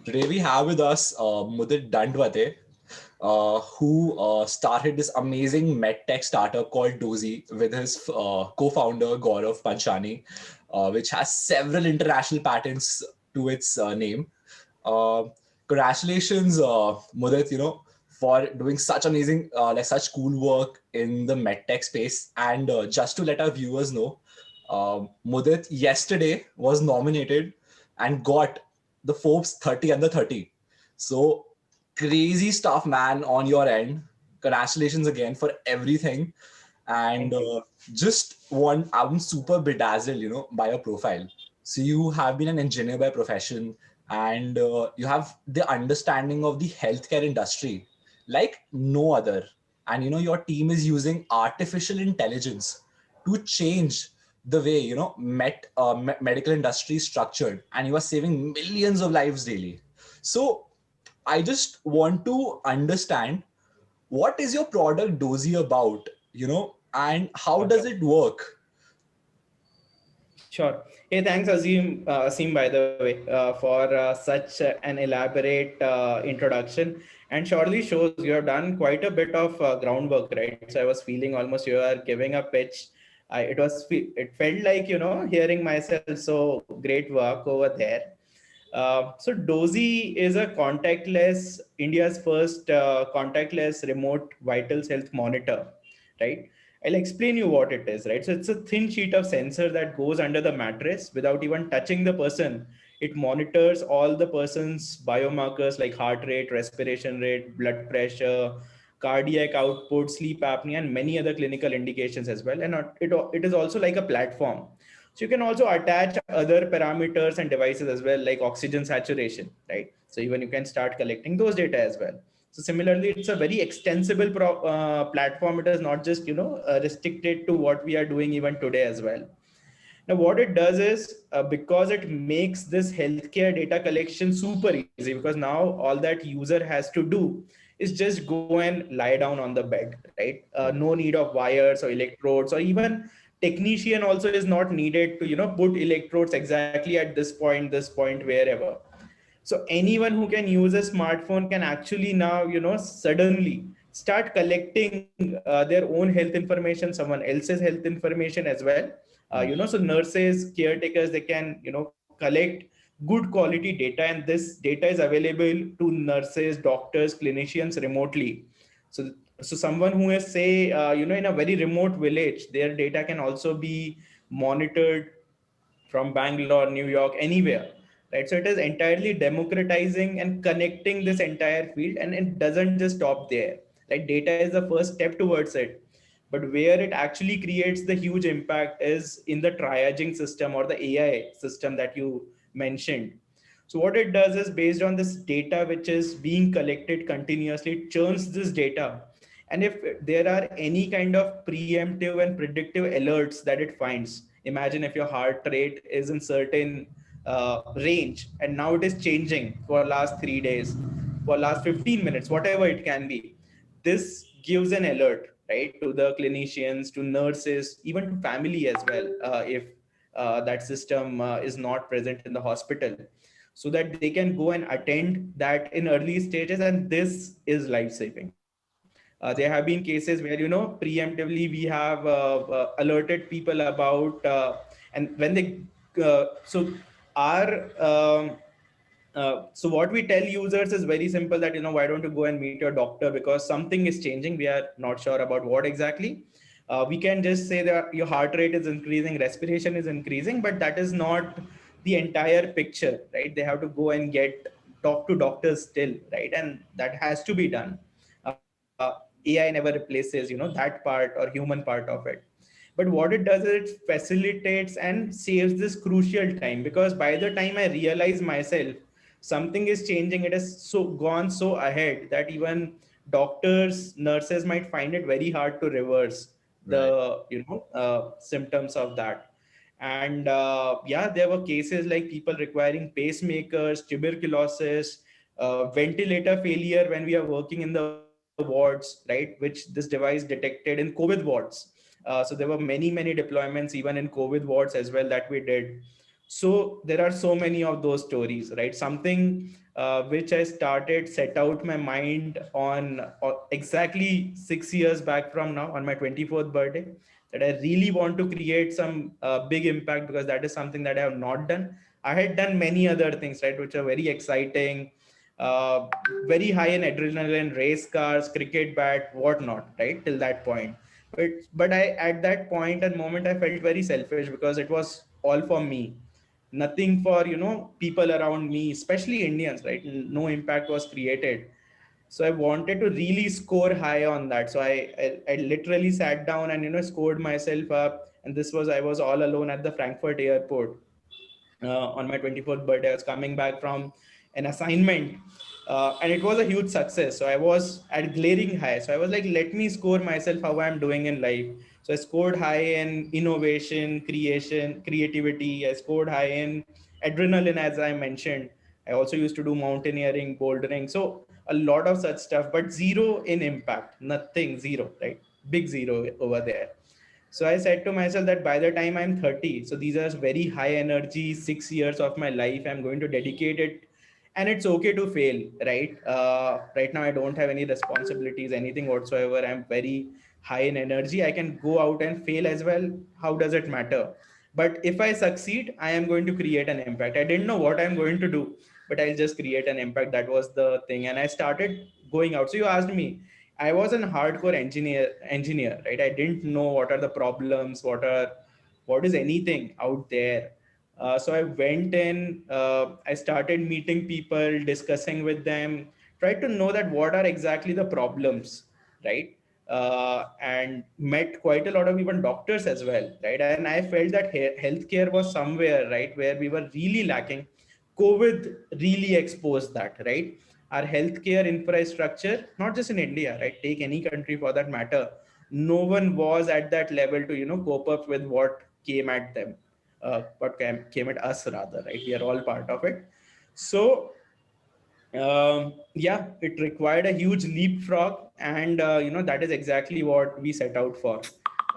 Today we have with us Mudit Dandwate, who started this amazing medtech startup called Dozy with his co-founder Gaurav Panchani, which has several international patents to its name. Uh, Congratulations, Mudit, for doing such amazing, such cool work in the medtech space. And just to let our viewers know, Mudit yesterday was nominated and got the Forbes 30 under 30. So crazy stuff, man, on your end. Congratulations again for everything. And Thank you. I'm super bedazzled, by your profile. So you have been an engineer by profession, and you have the understanding of the healthcare industry like no other. And your team is using artificial intelligence to change the way medical industry is structured, and you are saving millions of lives daily. So I just want to understand, what is your product Dozy about, and how Sure. does it work? Sure. Hey, thanks, Azim, by the way, for such an elaborate introduction. And surely shows you have done quite a bit of groundwork, right? So I was feeling almost you are giving a pitch. It felt like, hearing myself. So great work over there. So Dozy is a India's first contactless remote vital health monitor, right? I'll explain you what it is, right? So it's a thin sheet of sensor that goes under the mattress without even touching the person. It monitors all the person's biomarkers like heart rate, respiration rate, blood pressure, cardiac output, sleep apnea, and many other clinical indications as well. And it is also like a platform. So you can also attach other parameters and devices as well, like oxygen saturation, right? So even you can start collecting those data as well. So similarly, it's a very extensible platform. It is not just restricted to what we are doing even today as well. Now, what it does is because it makes this healthcare data collection super easy, because now all that user has to do is just go and lie down on the bed, right? No need of wires or electrodes, or even technician also is not needed to put electrodes exactly at this point, wherever. So anyone who can use a smartphone can actually now suddenly start collecting their own health information, someone else's health information as well. So nurses, caretakers, they can collect good quality data, and this data is available to nurses, doctors, clinicians remotely. So so someone who is, say, in a very remote village, their data can also be monitored from Bangalore, New York, anywhere, right? So it is entirely democratizing and connecting this entire field, and it doesn't just stop there. Like, data is the first step towards it, but where it actually creates the huge impact is in the triaging system or the AI system that you mentioned. So what it does is, based on this data which is being collected continuously, it churns this data. And if there are any kind of preemptive and predictive alerts that it finds, imagine if your heart rate is in certain range, and now it is changing for last 3 days, for last 15 minutes, whatever it can be. This gives an alert, right, to the clinicians, to nurses, even to family as well, if that system is not present in the hospital, so that they can go and attend that in early stages, and this is life saving. There have been cases where preemptively we have alerted people about, and when they so our so what we tell users is very simple, that why don't you go and meet your doctor, because something is changing, we are not sure about what exactly. We can just say that your heart rate is increasing, respiration is increasing, but that is not the entire picture, right? They have to go and talk to doctors still, right? And that has to be done. AI never replaces that part or human part of it. But what it does is it facilitates and saves this crucial time, because by the time I realize myself something is changing, it has so gone so ahead that even doctors, nurses might find it very hard to reverse Right. the symptoms of that. And yeah, there were cases like people requiring pacemakers, tuberculosis, ventilator failure when we are working in the wards, right, which this device detected in COVID wards. So there were many deployments even in COVID wards as well that we did. So there are so many of those stories, right? Something which I started set out my mind on exactly 6 years back from now, on my 24th birthday, that I really want to create some big impact, because that is something that I have not done. I had done many other things, right, which are very exciting, uh, very high in adrenaline, race cars, cricket bat, whatnot, right, till that point. But I, at that point and moment, I felt very selfish, because it was all for me, nothing for, people around me, especially Indians, right? No impact was created. So I wanted to really score high on that. So I literally sat down and scored myself up. And this was, I was all alone at the Frankfurt airport on my 24th birthday. I was coming back from an assignment, and it was a huge success. So I was at glaring high. So I was like, let me score myself how I'm doing in life. So I scored high in innovation, creation, creativity. I scored high in adrenaline, as I mentioned. I also used to do mountaineering, bouldering. So a lot of such stuff, but zero in impact, nothing, zero, right? Big zero over there. So I said to myself that by the time I'm 30, so these are very high energy 6 years of my life, I'm going to dedicate it. And it's okay to fail, right? Right now, I don't have any responsibilities, anything whatsoever. I'm very high in energy. I can go out and fail as well. How does it matter? But if I succeed, I am going to create an impact. I didn't know what I'm going to do, but I'll just create an impact. That was the thing. And I started going out. So you asked me, I was an hardcore engineer, right? I didn't know what are the problems, what is anything out there. So I went in, I started meeting people, discussing with them, tried to know that what are exactly the problems, right? And met quite a lot of even doctors as well, right? And I felt that healthcare was somewhere, right, where we were really lacking. COVID really exposed that, right? Our healthcare infrastructure, not just in India, right? Take any country for that matter. No one was at that level to, cope up with what came at them, came at us rather, right? We are all part of it. So yeah, it required a huge leapfrog, and that is exactly what we set out for.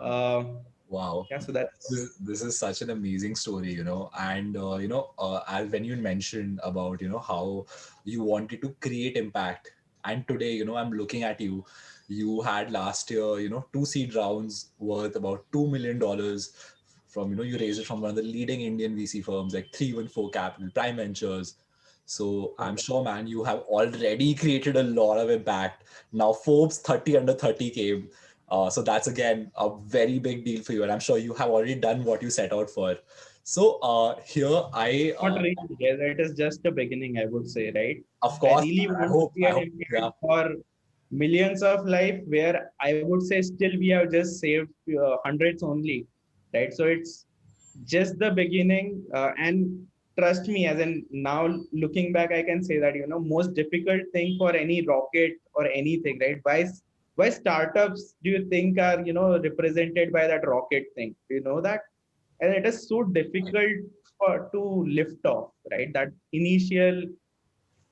Uh, Wow. yeah, so that's This is such an amazing story, and as when you mentioned about, how you wanted to create impact, and today, I'm looking at you. You had last year, two seed rounds worth about $2 million from, you raised it from one of the leading Indian VC firms like 314 Capital, Prime Ventures. So I'm sure, man, you have already created a lot of impact. Now Forbes 30 under 30 came. So that's again a very big deal for you, and I'm sure you have already done what you set out for. So here I, not really. Yes, it is just a beginning, I would say, right? of I course, really I want to hope, see I an hope, impact yeah, for millions of life, where I would say still we have just saved hundreds only, right? So it's just the beginning, and trust me, as in now looking back, I can say that most difficult thing for any rocket or anything, right? Why startups do you think are represented by that rocket thing? Do you know that? And it is so difficult to lift off, right? That initial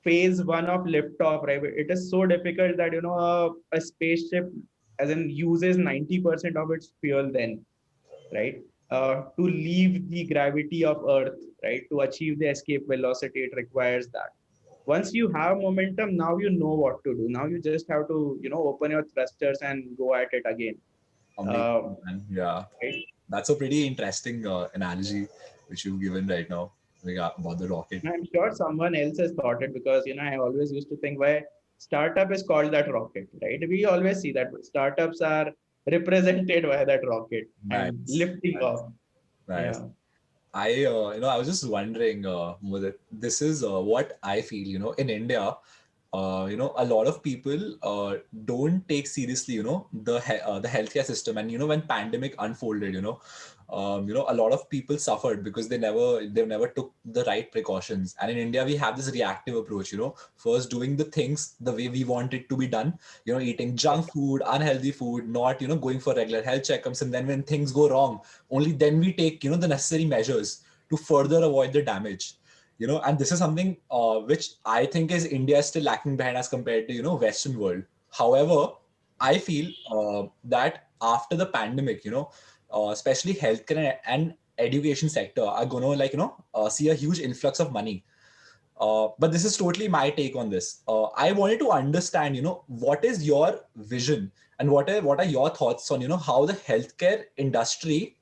phase one of liftoff, right? It is so difficult that a spaceship, as in, uses 90% of its fuel then, right? To leave the gravity of Earth, right? To achieve the escape velocity, it requires that. Once you have momentum, now you know what to do. Now you just have to, open your thrusters and go at it again. Uh, amazing, man. Yeah, right? that's a pretty interesting analogy which you've given right now, about the rocket. I'm sure someone else has thought it, because I always used to think why startup is called that rocket, right? We always see that startups are represented by that rocket and Nice, lifting nice, off. nice. Yeah. I was just wondering, Mudit, this is what I feel, in India, a lot of people don't take seriously, the healthcare system. And, when pandemic unfolded, a lot of people suffered because they never took the right precautions. And in India, we have this reactive approach, first doing the things the way we want it to be done, eating junk food, unhealthy food, not, going for regular health checkups. And then when things go wrong, only then we take, the necessary measures to further avoid the damage. And this is something which I think is India is still lacking behind as compared to, Western world. However, I feel that after the pandemic, especially healthcare and education sector are going to see a huge influx of money. But this is totally my take on this. I wanted to understand, what is your vision and what are your thoughts on, how the healthcare industry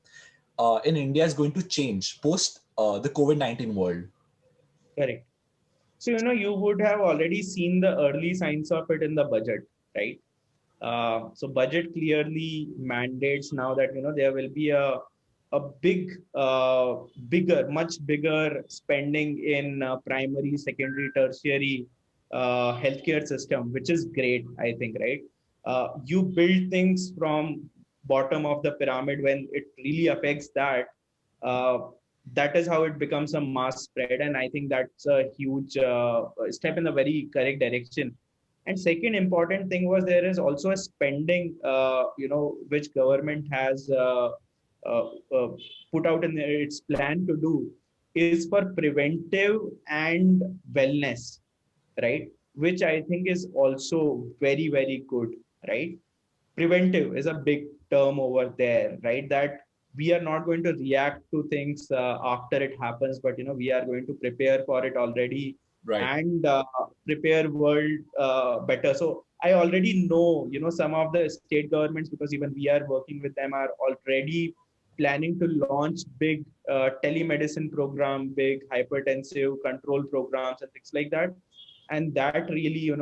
in India is going to change post the COVID-19 world. Correct. So, you would have already seen the early signs of it in the budget, right? So budget clearly mandates now that, there will be a much bigger spending in primary, secondary, tertiary healthcare system, which is great, I think, right? You build things from bottom of the pyramid when it really affects that. Uh, that is how it becomes a mass spread, and I think that's a huge step in the very correct direction. And second important thing was there is also a spending, which government has uh, uh, put out in its plan to do is for preventive and wellness, right? Which I think is also very, very good, right? Preventive is a big term over there, right? That we are not going to react to things after it happens, but we are going to prepare for it already Right. and prepare world better. So I already know, some of the state governments, because even we are working with them, are already planning to launch big telemedicine program, big hypertensive control programs and things like that. And that really,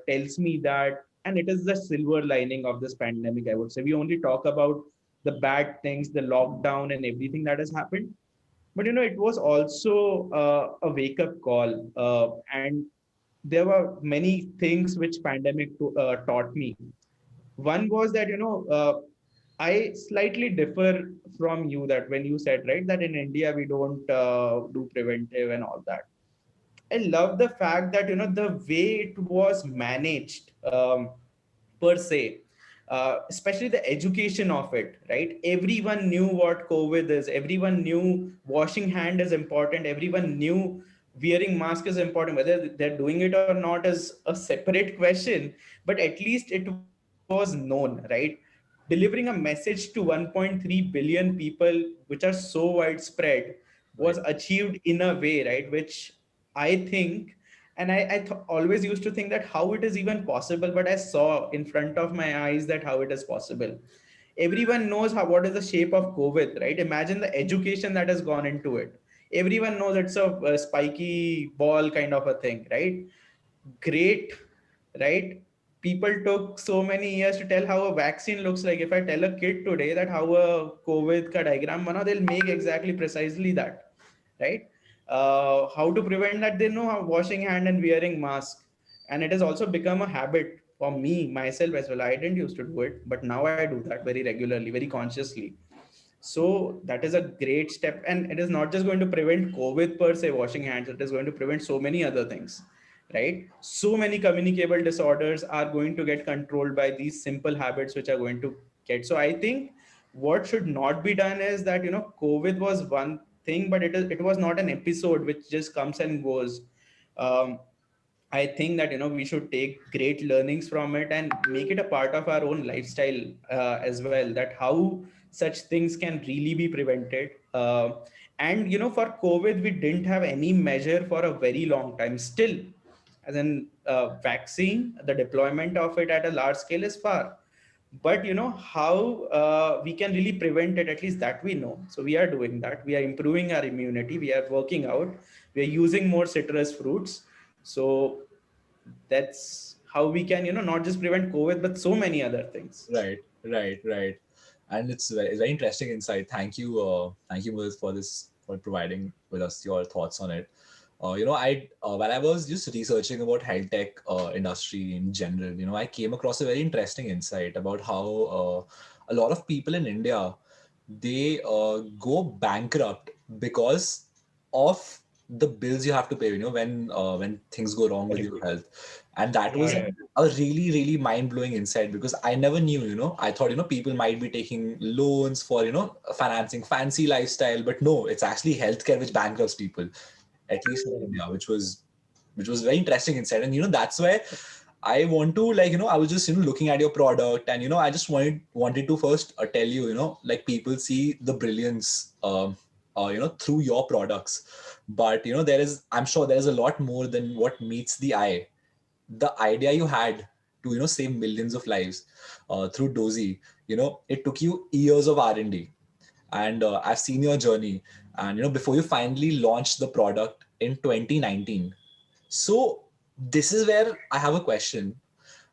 tells me that, and it is the silver lining of this pandemic, I would say. We only talk about the bad things, the lockdown and everything that has happened, but it was also a wake up call, and there were many things which pandemic taught me. One was that, I slightly differ from you, that when you said, right, that in India we don't do preventive and all that. I love the fact that, the way it was managed, per se, especially the education of it, right? Everyone knew what COVID is. Everyone knew washing hand is important. Everyone knew wearing mask is important. Whether they're doing it or not is a separate question, but at least it was known, right? Delivering a message to 1.3 billion people, which are so widespread, was Right. achieved in a way, right? Which I think, and I always used to think that how it is even possible, but I saw in front of my eyes that how it is possible. Everyone knows what is the shape of COVID, right? Imagine the education that has gone into it. Everyone knows it's a spiky ball kind of a thing, right? Great, right? People took so many years to tell how a vaccine looks like. If I tell a kid today that how a COVID ka diagram bana, they'll make exactly precisely that, right? How to prevent that, they know how washing hand and wearing mask. And it has also become a habit for me, myself as well. I didn't used to do it, but now I do that very regularly, very consciously. So that is a great step. And it is not just going to prevent COVID per se, washing hands, it is going to prevent so many other things, right? So many communicable disorders are going to get controlled by these simple habits, which are going to get. So I think what should not be done is that, COVID was one thing, but it was not an episode which just comes and goes. Um, I think that, we should take great learnings from it and make it a part of our own lifestyle as well. That how such things can really be prevented. And for COVID, we didn't have any measure for a very long time. Still, as in vaccine, the deployment of it at a large scale is far. But how we can really prevent it, at least that we know. So we are doing that. We are improving our immunity. We are working out. We are using more citrus fruits. So that's how we can, not just prevent COVID, but so many other things. Right. And it's very interesting insight. Thank you, Mohit, for this, for providing with us your thoughts on it. I When I was just researching about health tech industry in general, I came across a very interesting insight about how a lot of people in India, they go bankrupt because of the bills you have to pay, when things go wrong with Correct. your health. And that was Yeah. a really, really mind-blowing insight, because I never knew, I thought, people might be taking loans for, financing fancy lifestyle, but no, it's actually healthcare which bankrupts people, at least in India, which was very interesting insight. And that's why I want to, like, I was just, looking at your product, and, I just wanted to first tell you, like, people see the brilliance, through your products. But, I'm sure there is a lot more than what meets the eye. The idea you had to, save millions of lives through Dozy, it took you years of R&D. And I've seen your journey. And, before you finally launched the product in 2019. So this is where I have a question.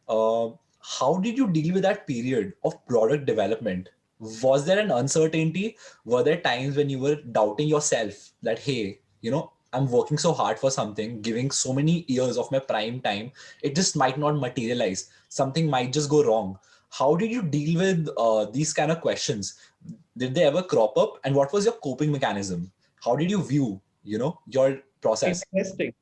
Uh, how did you deal with that period of product development? Was there an uncertainty? Were there times when you were doubting yourself that, hey, I'm working so hard for something, giving so many years of my prime time, it just might not materialize. Something might just go wrong. How did you deal with these kind of questions? Did they ever crop up? And what was your coping mechanism? How did you view, your process? Interesting.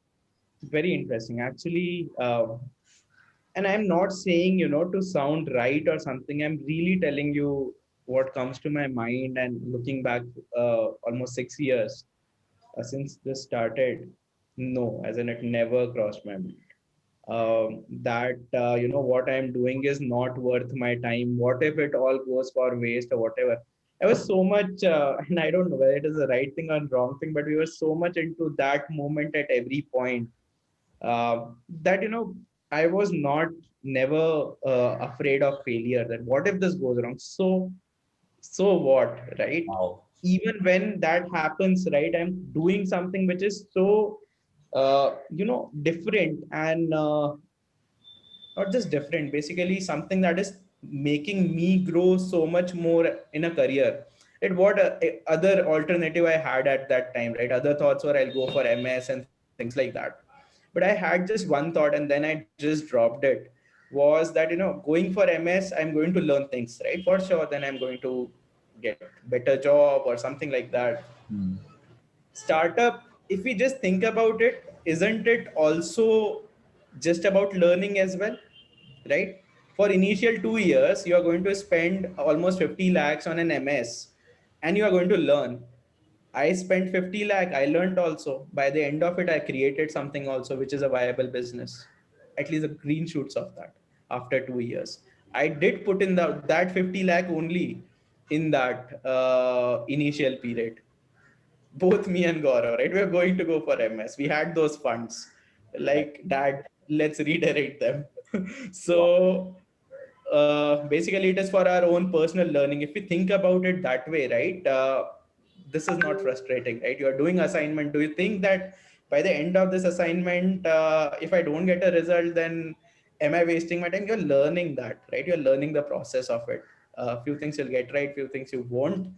Very interesting. Actually, and I'm not saying, to sound right or something. I'm really telling you what comes to my mind, and looking back almost 6 years since this started. No, as in it never crossed my mind. That, what I'm doing is not worth my time. What if it all goes for waste or whatever? I was so much, and I don't know whether it is the right thing or wrong thing, but we were so much into that moment at every point, that I was not never afraid of failure. That what if this goes wrong? So what, right? Wow. Even when that happens, right, I'm doing something which is so different, and not just different, basically something that is making me grow so much more in a career. It what other alternative I had at that time, right? Other thoughts were I'll go for MS and things like that. But I had just one thought, and then I just dropped it. Was that, going for MS, I'm going to learn things, right? For sure, then I'm going to get better job or something like that. Hmm. Startup, if we just think about it, isn't it also just about learning as well, right? For initial 2 years you are going to spend almost 50 lakhs on an MS, and you are going to learn. I spent 50 lakh, I learned also. By the end of it, I created something also which is a viable business, at least the green shoots of that. After 2 years, I did put in that 50 lakh only in that initial period. Both me and Gaurav, right? We are going to go for MS. We had those funds. Right. Like, Dad, let's redirect them. Wow. So basically, it is for our own personal learning. If we think about it that way, right? This is not frustrating, right? You are doing assignment. Do you think that by the end of this assignment, if I don't get a result, then am I wasting my time? You're learning that, right? You're learning the process of it. A few things you'll get right, few things you won't.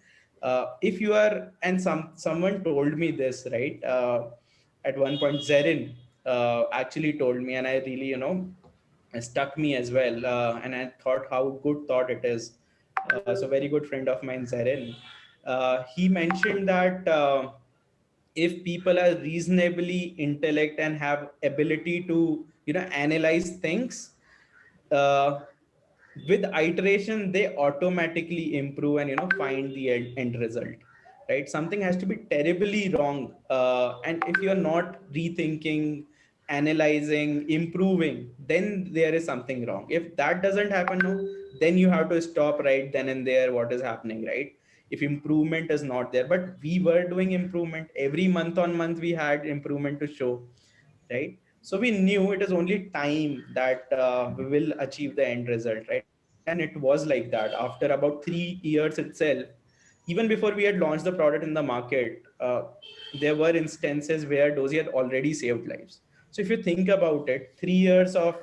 If you are, and someone told me this, right? At one point, Zerin actually told me, and I really, stuck me as well. And I thought how good thought it is. So very good friend of mine, Zerin. He mentioned that if people are reasonably intellect and have ability to analyze things, uh, with iteration they automatically improve and find the end result, right? Something has to be terribly wrong, and if you're not rethinking, analyzing, improving, then there is something wrong. If that doesn't happen, no, then you have to stop right then and there what is happening, right? If improvement is not there, but we were doing improvement every month on month, we had improvement to show, right? So we knew it is only time that we will achieve the end result, right? And it was like that. After about 3 years itself, even before we had launched the product in the market, there were instances where Dozy had already saved lives. So if you think about it, 3 years of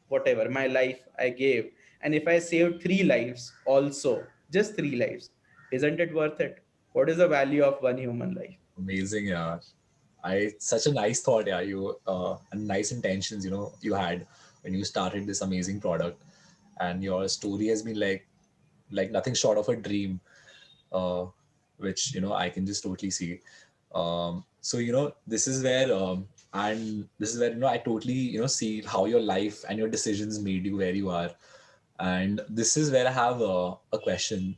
whatever my life I gave, and if I saved three lives also, just three lives, isn't it worth it? What is the value of one human life? Amazing, yeah. Such a nice thought, yeah. You and nice intentions, you had when you started this amazing product, and your story has been like nothing short of a dream, uh, which I can just totally see. So this is where and this is where I totally see how your life and your decisions made you where you are, and this is where I have a question.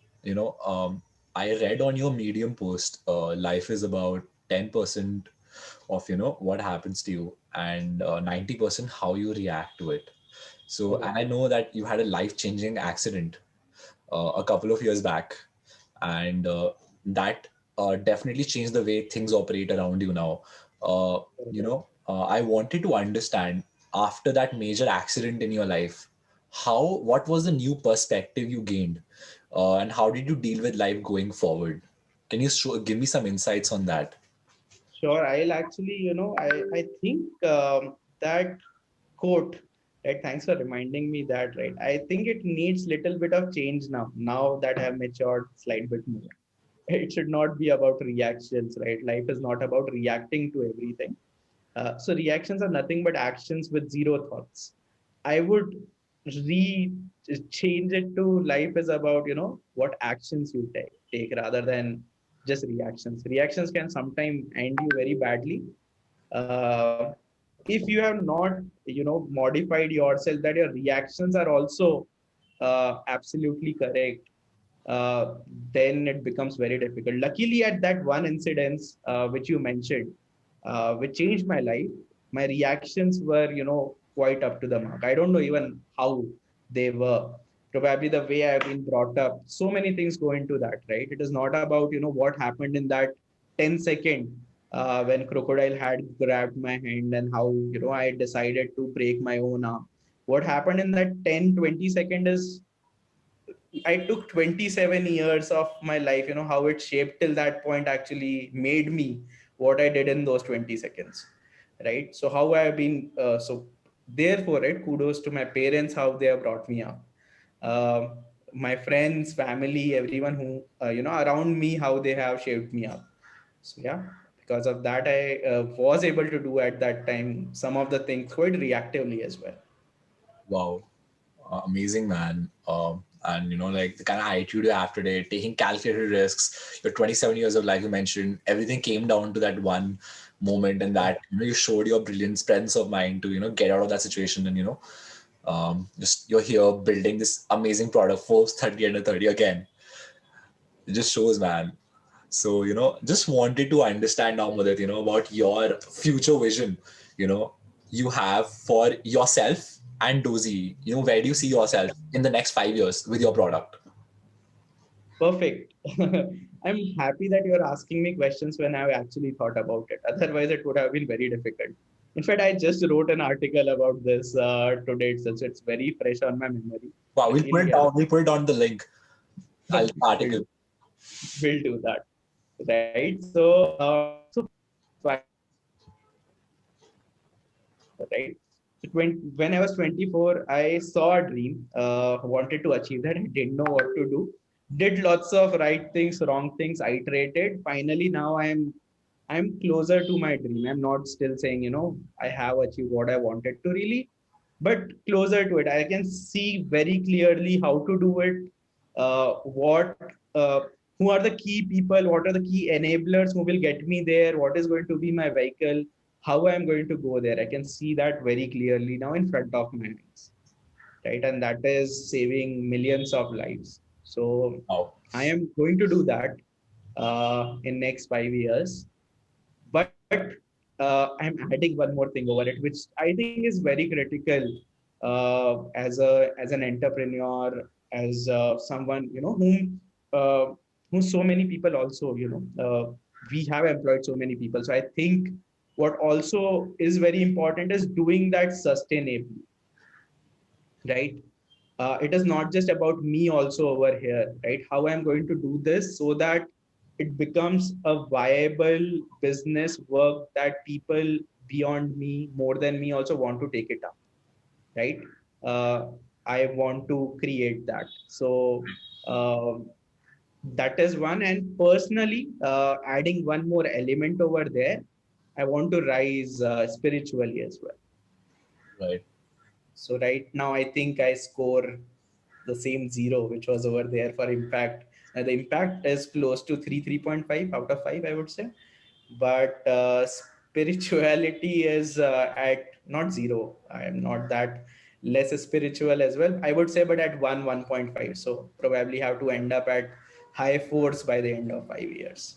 I read on your Medium post, life is about 10% of what happens to you, and 90% how you react to it. So, and I know that you had a life-changing accident a couple of years back, and that definitely changed the way things operate around you now. I wanted to understand, after that major accident in your life, what was the new perspective you gained, and how did you deal with life going forward? Can you give me some insights on that? Sure, I'll actually, I think that quote, right? Thanks for reminding me that, right? I think it needs little bit of change now. Now that I've matured slight bit more, it should not be about reactions, right? Life is not about reacting to everything. So reactions are nothing but actions with zero thoughts. I would re change it to life is about, what actions you take rather than just reactions. Reactions can sometimes end you very badly. Uh, if you have not, modified yourself that your reactions are also absolutely correct, uh, then it becomes very difficult. Luckily, at that one incident which you mentioned, which changed my life, my reactions were, quite up to the mark. I don't know even how they were. Probably the way I've been brought up. So many things go into that, right? It is not about, what happened in that 10-second when crocodile had grabbed my hand and how, I decided to break my own arm. What happened in that 10-20 second is I took 27 years of my life, how it shaped till that point actually made me what I did in those 20 seconds. Right. So, how I have been, therefore, right, kudos to my parents, how they have brought me up. My friends, family, everyone who, around me, how they have shaped me up. So, yeah, because of that, I was able to do at that time some of the things quite reactively as well. Wow. Amazing, man. And like the kind of attitude you have today, taking calculated risks, your 27 years of life you mentioned, everything came down to that one moment, and that you showed your brilliant presence of mind to get out of that situation, and just you're here building this amazing product, Forbes 30 under 30 again. It just shows, man. So, just wanted to understand now, Mudit, about your future vision, you have for yourself and Dozy. Where do you see yourself in the next 5 years with your product? Perfect. I'm happy that you're asking me questions when I've actually thought about it. Otherwise, it would have been very difficult. In fact, I just wrote an article about this today, so it's very fresh on my memory. Wow, Luckily, yeah, we'll put it on the link. I'll we'll, article. we'll do that. Right. Right. So when I was 24, I saw a dream, wanted to achieve that. I didn't know what to do. Did lots of right things, wrong things, iterated. Finally, now I'm closer to my dream. I'm not still saying, I have achieved what I wanted to really, but closer to it. I can see very clearly how to do it, what who are the key people, what are the key enablers who will get me there, what is going to be my vehicle, how I'm going to go there. I can see that very clearly now in front of my eyes, right? And that is saving millions of lives. So Wow. I am going to do that in next 5 years. But I'm adding one more thing over it, which I think is very critical as an entrepreneur, as someone whom so many people also we have employed so many people. So I think what also is very important is doing that sustainably, right? It is not just about me also over here, right? How I'm going to do this so that it becomes a viable business work that people beyond me, more than me, also want to take it up, right? Uh, I want to create that. So that is one. And personally, adding one more element over there, I want to rise spiritually as well. Right. So right now, I think I score the same zero, which was over there for impact. The impact is close to 3.5 out of 5, I would say. But spirituality is at not zero. I am not that less spiritual as well, I would say, but at 1.5. So probably have to end up at high force by the end of 5 years.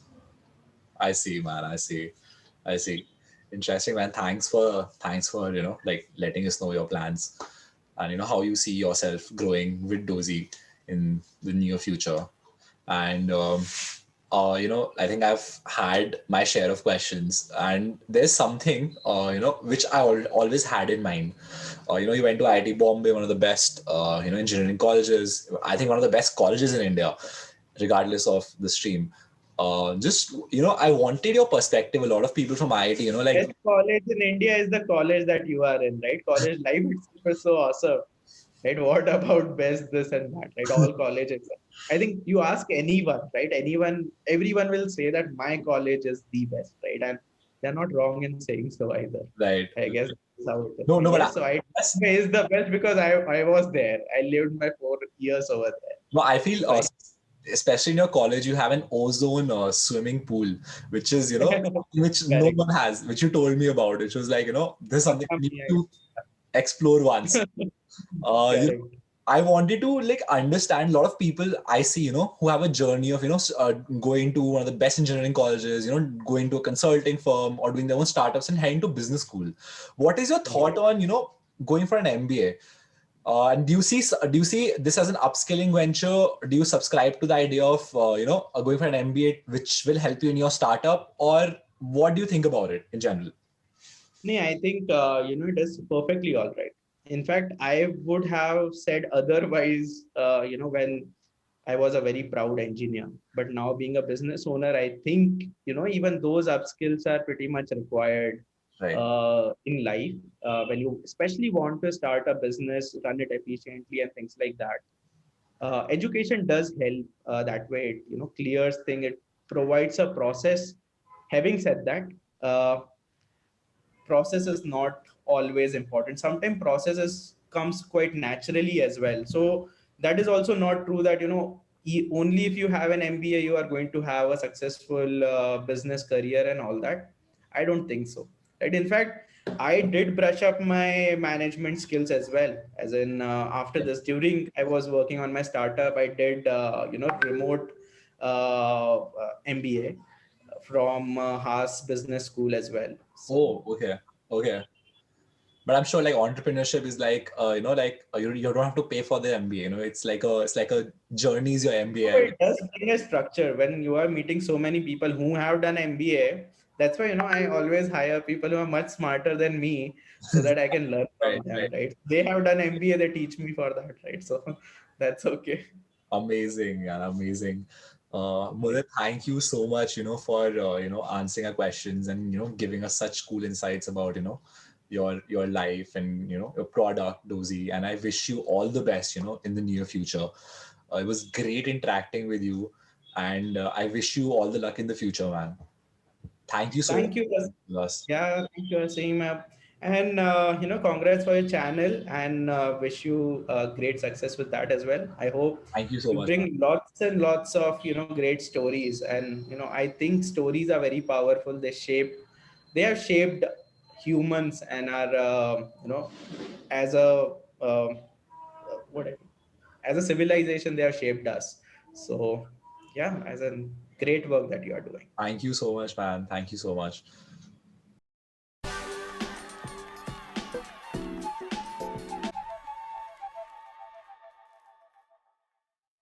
I see, man. I see. Interesting, man. Thanks for like letting us know your plans. and how you see yourself growing with Dozy in the near future. And I think I've had my share of questions, and there's something which I always had in mind. You went to IIT Bombay, one of the best engineering colleges. I think one of the best colleges in India, regardless of the stream. Just I wanted your perspective. A lot of people from IIT, Best college in India is the college that you are in, right? College life itself is so awesome, right? What about best this and that, right? All colleges. I think you ask anyone, right? Everyone will say that my college is the best, right? And they're not wrong in saying so either. right. I guess that's how it is. No, no, but Yes, so I is the best because I was there. I lived my 4 years over there. no, I feel So especially in your college, you have an ozone swimming pool, which is which no correct. one has, which you told me about, which was like this is something I need Yeah, to explore once. correct. I wanted to like understand a lot of people I see, who have a journey of, going to one of the best engineering colleges, going to a consulting firm or doing their own startups and heading to business school. What is your thought on, going for an MBA? And do you see this as an upskilling venture? Do you subscribe to the idea of, going for an MBA, which will help you in your startup, or what do you think about it in general? No, I think it is perfectly all right. In fact, I would have said otherwise, when I was a very proud engineer. But now being a business owner, I think, even those upskills are pretty much required Right. in life when you especially want to start a business, run it efficiently and things like that. Education does help that way. It, clears thing. It provides a process. Having said that, uh, process is not always important. Sometimes processes comes quite naturally as well. So that is also not true that only if you have an MBA you are going to have a successful business career and all that. I don't think so. Right? In fact, I did brush up my management skills as well. As in after this, during I was working on my startup, I did remote MBA from Haas Business School as well. Oh, So okay. Okay. But I'm sure like entrepreneurship is like, you don't have to pay for the MBA, it's like a journey is your MBA, so it does bring a structure when you are meeting so many people who have done MBA. That's why I always hire people who are much smarter than me so that I can learn from right, them. right. Right? They have done MBA. They teach me for that. Right? So that's okay. Amazing, yeah, amazing. Right. Mudit, thank you so much, for answering our questions and giving us such cool insights about your life and your product, Dozy. And I wish you all the best, in the near future. It was great interacting with you, and I wish you all the luck in the future, man. Thank you so Thank you. much. Yeah, thank you, Asim. And congrats for your channel, and wish you great success with that as well. I hope Thank you so you much, man. bring lots and lots of great stories, and I think stories are very powerful. They have shaped humans and are as a what as a civilization they have shaped us. So yeah, as a great work that you are doing. Thank you so much, man. Thank you so much.